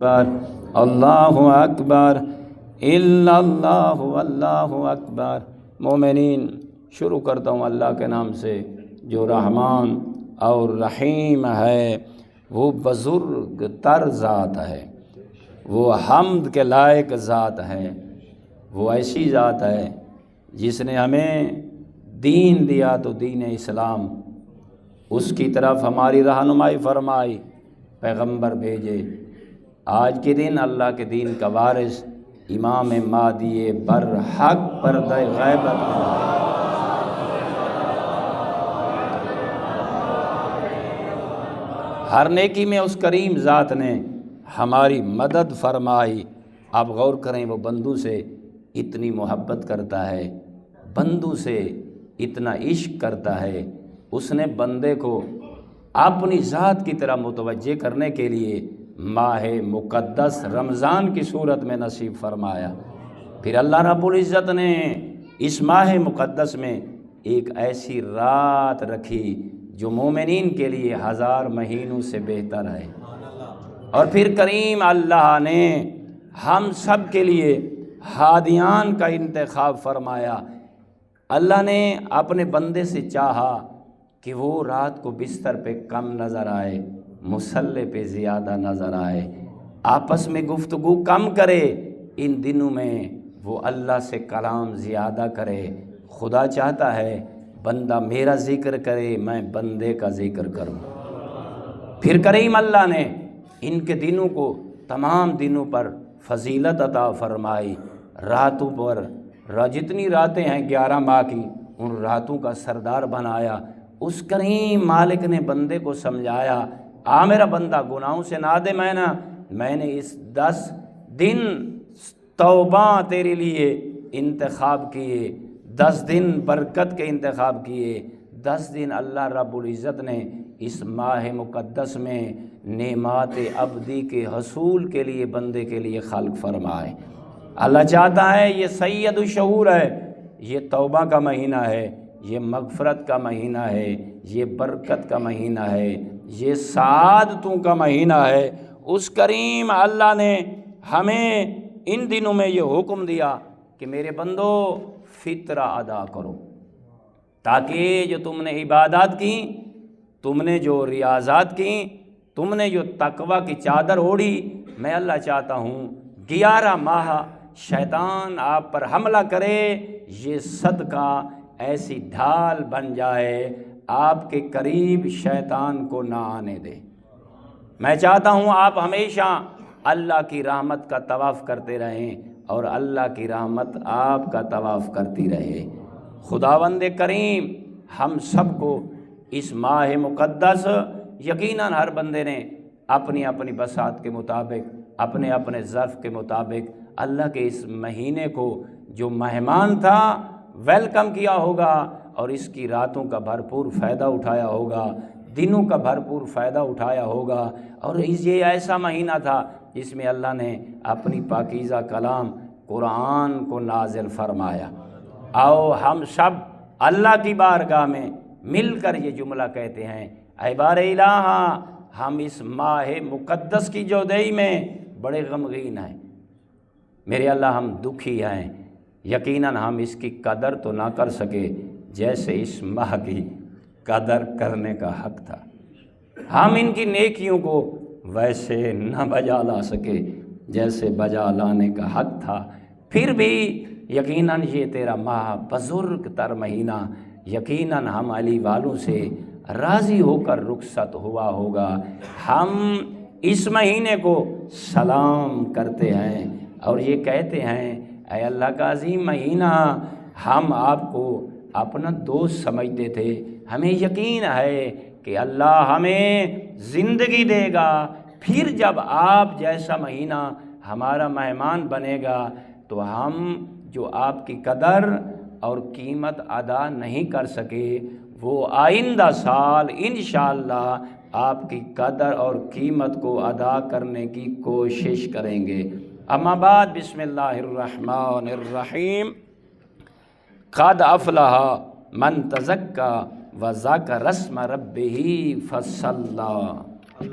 اللہ اکبر اللہ اللہ اکبر۔ مومنین، شروع کرتا ہوں اللہ کے نام سے جو رحمان اور رحیم ہے۔ وہ بزرگ تر ذات ہے، وہ حمد کے لائق ذات ہے، وہ ایسی ذات ہے جس نے ہمیں دین دیا تو دین اسلام، اس کی طرف ہماری رہنمائی فرمائی، پیغمبر بھیجے۔ آج کے دن اللہ کے دین کا وارث امام مہدی برحق پردہ غیبت ہر نیکی میں اس کریم ذات نے ہماری مدد فرمائی۔ آپ غور کریں، وہ بندوں سے اتنی محبت کرتا ہے، بندوں سے اتنا عشق کرتا ہے، اس نے بندے کو اپنی ذات کی طرح متوجہ کرنے کے لیے ماہ مقدس رمضان کی صورت میں نصیب فرمایا۔ پھر اللہ رب العزت نے اس ماہ مقدس میں ایک ایسی رات رکھی جو مومنین کے لیے 1000 مہینوں سے بہتر ہے۔ اور پھر کریم اللہ نے ہم سب کے لیے ہادیان کا انتخاب فرمایا۔ اللہ نے اپنے بندے سے چاہا کہ وہ رات کو بستر پہ کم نظر آئے، مصلی پہ زیادہ نظر آئے، آپس میں گفتگو کم کرے، ان دنوں میں وہ اللہ سے کلام زیادہ کرے۔ خدا چاہتا ہے بندہ میرا ذکر کرے، میں بندے کا ذکر کروں۔ پھر کریم اللہ نے ان کے دنوں کو تمام دنوں پر فضیلت عطا فرمائی، راتوں پر جتنی راتیں ہیں 11 ماہ کی، ان راتوں کا سردار بنایا۔ اس کریم مالک نے بندے کو سمجھایا، میرا بندہ گناہوں سے نہ دے، میں نے اس 10 دن توبہ تیرے لیے انتخاب کیے، 10 دن برکت کے انتخاب کیے، 10 دن اللہ رب العزت نے اس ماہ مقدس میں نعمات ابدی کے حصول کے لیے بندے کے لیے خلق فرمائے۔ اللہ چاہتا ہے یہ سید الشہور ہے، یہ توبہ کا مہینہ ہے، یہ مغفرت کا مہینہ ہے، یہ برکت کا مہینہ ہے، یہ سعادتوں کا مہینہ ہے۔ اس کریم اللہ نے ہمیں ان دنوں میں یہ حکم دیا کہ میرے بندو فطرہ ادا کرو، تاکہ جو تم نے عبادات کی، تم نے جو ریاضات کی، تم نے جو تقوی کی چادر اوڑھی، میں اللہ چاہتا ہوں 11 ماہ شیطان آپ پر حملہ کرے، یہ صدقہ ایسی ڈھال بن جائے آپ کے قریب شیطان کو نہ آنے دے۔ میں چاہتا ہوں آپ ہمیشہ اللہ کی رحمت کا طواف کرتے رہیں اور اللہ کی رحمت آپ کا طواف کرتی رہے۔ خداوند کریم ہم سب کو اس ماہ مقدس، یقیناً ہر بندے نے اپنی اپنی بساط کے مطابق، اپنے اپنے ظرف کے مطابق اللہ کے اس مہینے کو جو مہمان تھا ویلکم کیا ہوگا، اور اس کی راتوں کا بھرپور فائدہ اٹھایا ہوگا، دنوں کا بھرپور فائدہ اٹھایا ہوگا۔ اور یہ ایسا مہینہ تھا جس میں اللہ نے اپنی پاکیزہ کلام قرآن کو نازل فرمایا۔ آؤ ہم سب اللہ کی بارگاہ میں مل کر یہ جملہ کہتے ہیں، اے بار الہ، ہم اس ماہ مقدس کی جودئی میں بڑے غمگین ہیں، میرے اللہ ہم دکھی ہیں، یقیناً ہم اس کی قدر تو نہ کر سکے جیسے اس ماہ کی قدر کرنے کا حق تھا، ہم ان کی نیکیوں کو ویسے نہ بجا لا سکے جیسے بجا لانے کا حق تھا، پھر بھی یقیناً یہ تیرا ماہ بزرگ تر مہینہ یقیناً ہم علی والوں سے راضی ہو کر رخصت ہوا ہوگا۔ ہم اس مہینے کو سلام کرتے ہیں اور یہ کہتے ہیں، اے اللہ کا عظیم مہینہ، ہم آپ کو اپنا دوست سمجھتے تھے، ہمیں یقین ہے کہ اللہ ہمیں زندگی دے گا، پھر جب آپ جیسا مہینہ ہمارا مہمان بنے گا تو ہم جو آپ کی قدر اور قیمت ادا نہیں کر سکے، وہ آئندہ سال انشاءاللہ آپ کی قدر اور قیمت کو ادا کرنے کی کوشش کریں گے۔ اما بعد، بسم اللہ الرحمن الرحیم۔ قد افلح من تزکا وذکر اسم ربہ فصلی۔